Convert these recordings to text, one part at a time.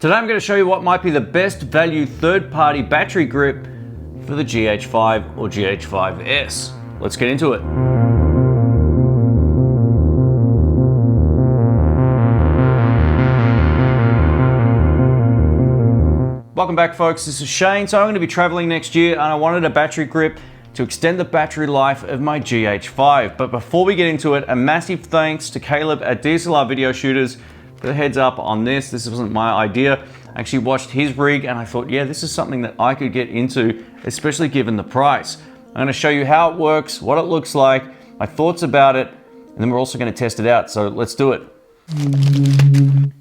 Today I'm going to show you what might be the best value third-party battery grip for the GH5 or GH5S. Let's get into it. Welcome back, folks. This is Shane. So I'm going to be traveling next year and I wanted a battery grip to extend the battery life of my GH5. But before we get into it, a massive thanks to Caleb at DSLR Video Shooters for the heads up on this. This wasn't my idea. I actually watched his rig and I thought, yeah, this is something that I could get into, especially given the price. I'm going to show you how it works, what it looks like, my thoughts about it, and then we're also going to test it out. So let's do it.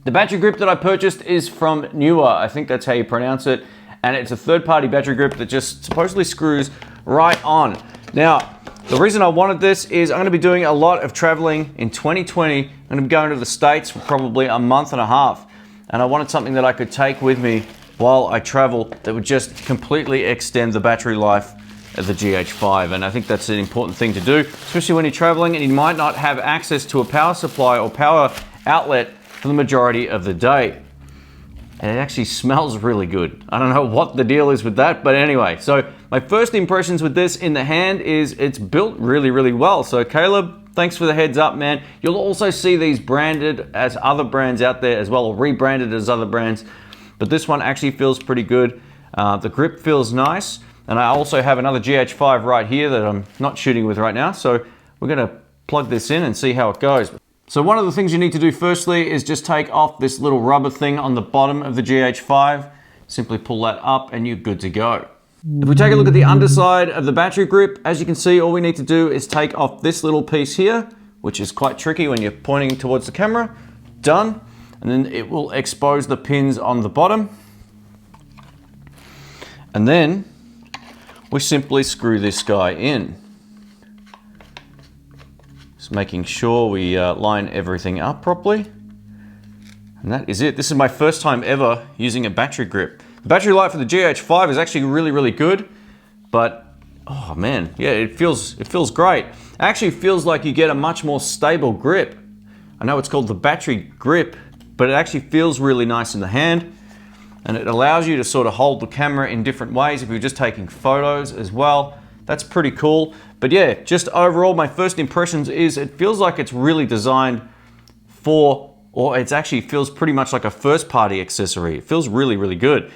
The battery grip that I purchased is from Neewer. I think that's how you pronounce it. And it's a third-party battery grip that just supposedly screws right on. Now, the reason I wanted this is I'm going to be doing a lot of traveling in 2020. I'm going to be going to the States for probably a month and a half. And I wanted something that I could take with me while I travel that would just completely extend the battery life of the GH5. And I think that's an important thing to do, especially when you're traveling and you might not have access to a power supply or power outlet for the majority of the day. And it actually smells really good. I don't know what the deal is with that, but anyway. So my first impressions with this in the hand is it's built really, really well. So Caleb, thanks for the heads up, man. You'll also see these branded as other brands out there as well, or rebranded as other brands. But this one actually feels pretty good. The grip feels nice. And I also have another GH5 right here that I'm not shooting with right now. So we're gonna plug this in and see how it goes. So one of the things you need to do firstly is just take off this little rubber thing on the bottom of the GH5. Simply pull that up and you're good to go. If we take a look at the underside of the battery grip, as you can see, all we need to do is take off this little piece here, which is quite tricky when you're pointing towards the camera. Done. And then it will expose the pins on the bottom. And then we simply screw this guy in. Just making sure we line everything up properly. And that is it. This is my first time ever using a battery grip. The battery life for the GH5 is actually really, really good, but oh man, yeah, it feels great. It actually feels like you get a much more stable grip. I know it's called the battery grip, but it actually feels really nice in the hand, and it allows you to sort of hold the camera in different ways if you're just taking photos as well. That's pretty cool. But yeah, just overall, my first impressions is it feels like it's really designed for, or it actually feels pretty much like a first party accessory. It feels really, really good.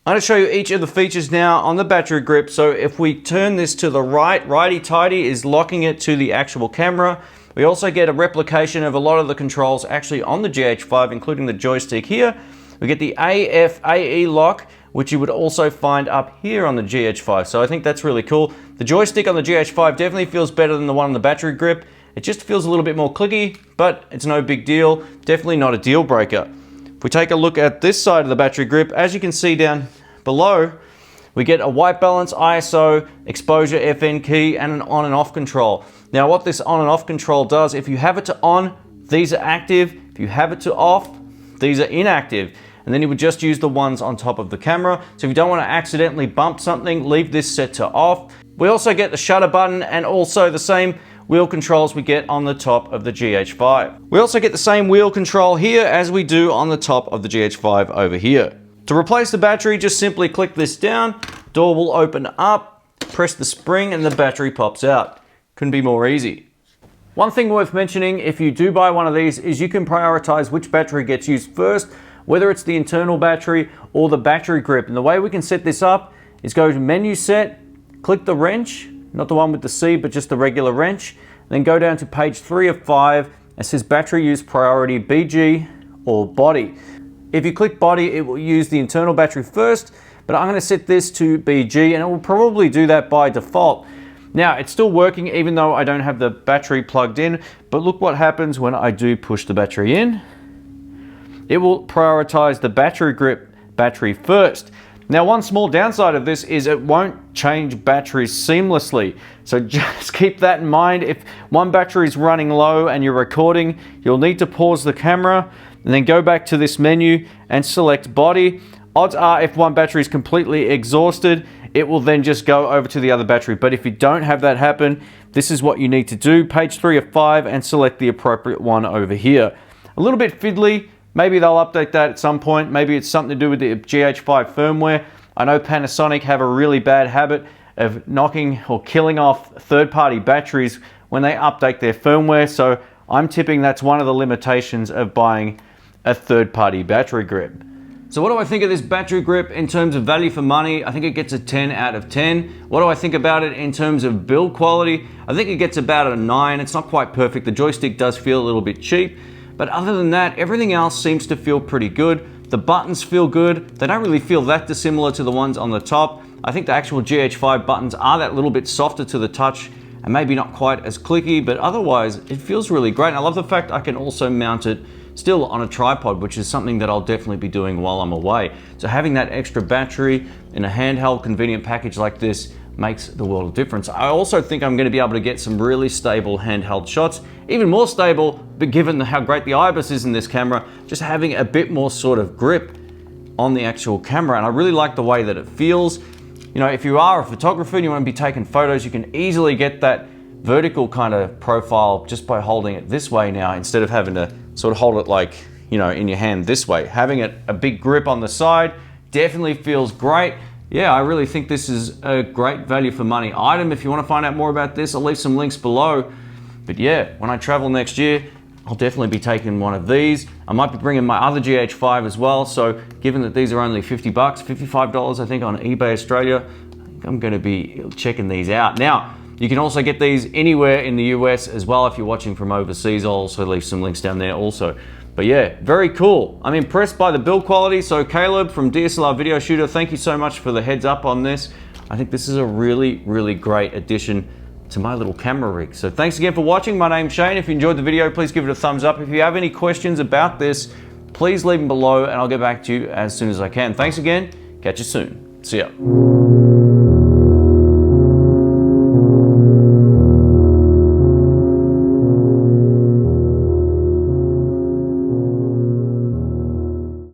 I'm going to show you each of the features now on the battery grip. So if we turn this to the right, righty-tighty is locking it to the actual camera. We also get a replication of a lot of the controls actually on the GH5, including the joystick here. We get the AF/AE lock, which you would also find up here on the GH5. So I think that's really cool. The joystick on the GH5 definitely feels better than the one on the battery grip. It just feels a little bit more clicky, but it's no big deal. Definitely not a deal breaker. If we take a look at this side of the battery grip, as you can see down below, we get a white balance, ISO, exposure, FN key, and an on and off control. Now what this on and off control does, if you have it to on, these are active. If you have it to off, these are inactive. And then you would just use the ones on top of the camera. So if you don't want to accidentally bump something, leave this set to off. We also get the shutter button and also the same wheel controls we get on the top of the GH5. We also get the same wheel control here as we do on the top of the GH5 over here. To replace the battery, just simply click this down, door will open up, press the spring and the battery pops out. Couldn't be more easy. One thing worth mentioning, if you do buy one of these, is you can prioritize which battery gets used first, whether it's the internal battery or the battery grip. And the way we can set this up is go to menu set, click the wrench, not the one with the C, but just the regular wrench. Then go down to page 3 of 5. It says battery use priority BG or body. If you click body, it will use the internal battery first, but I'm gonna set this to BG and it will probably do that by default. Now, it's still working even though I don't have the battery plugged in, but look what happens when I do push the battery in. It will prioritize the battery grip battery first. Now, one small downside of this is it won't change batteries seamlessly. So just keep that in mind. If one battery is running low and you're recording, you'll need to pause the camera and then go back to this menu and select body. Odds are if one battery is completely exhausted, it will then just go over to the other battery. But if you don't have that happen, this is what you need to do. Page 3 of 5 and select the appropriate one over here. A little bit fiddly, Maybe they'll update that at some point. Maybe it's something to do with the GH5 firmware. I know Panasonic have a really bad habit of knocking or killing off third-party batteries when they update their firmware, so I'm tipping that's one of the limitations of buying a third-party battery grip. So what do I think of this battery grip in terms of value for money? I think it gets a 10 out of 10. What do I think about it in terms of build quality? I think it gets about a 9. It's not quite perfect. The joystick does feel a little bit cheap, but other than that, everything else seems to feel pretty good. The buttons feel good. They don't really feel that dissimilar to the ones on the top. I think the actual GH5 buttons are that little bit softer to the touch and maybe not quite as clicky, but otherwise it feels really great. And I love the fact I can also mount it still on a tripod, which is something that I'll definitely be doing while I'm away. So having that extra battery in a handheld convenient package like this makes the world of difference. I also think I'm going to be able to get some really stable handheld shots, even more stable, but given how great the IBIS is in this camera, just having a bit more sort of grip on the actual camera. And I really like the way that it feels. You know, if you are a photographer and you want to be taking photos, you can easily get that vertical kind of profile just by holding it this way now, instead of having to sort of hold it like, you know, in your hand this way. Having it a big grip on the side definitely feels great. Yeah, I really think this is a great value for money item. If you want to find out more about this, I'll leave some links below. But yeah, when I travel next year, I'll definitely be taking one of these. I might be bringing my other GH5 as well. So given that these are only 50 bucks, $55 I think on eBay Australia, I think I'm going to be checking these out. Now, you can also get these anywhere in the US as well if you're watching from overseas. I'll also leave some links down there also. But yeah, very cool. I'm impressed by the build quality. So Caleb from DSLR Video Shooter, thank you so much for the heads up on this. I think this is a really, really great addition to my little camera rig. So thanks again for watching. My name's Shane. If you enjoyed the video, please give it a thumbs up. If you have any questions about this, please leave them below and I'll get back to you as soon as I can. Thanks again. Catch you soon. See ya.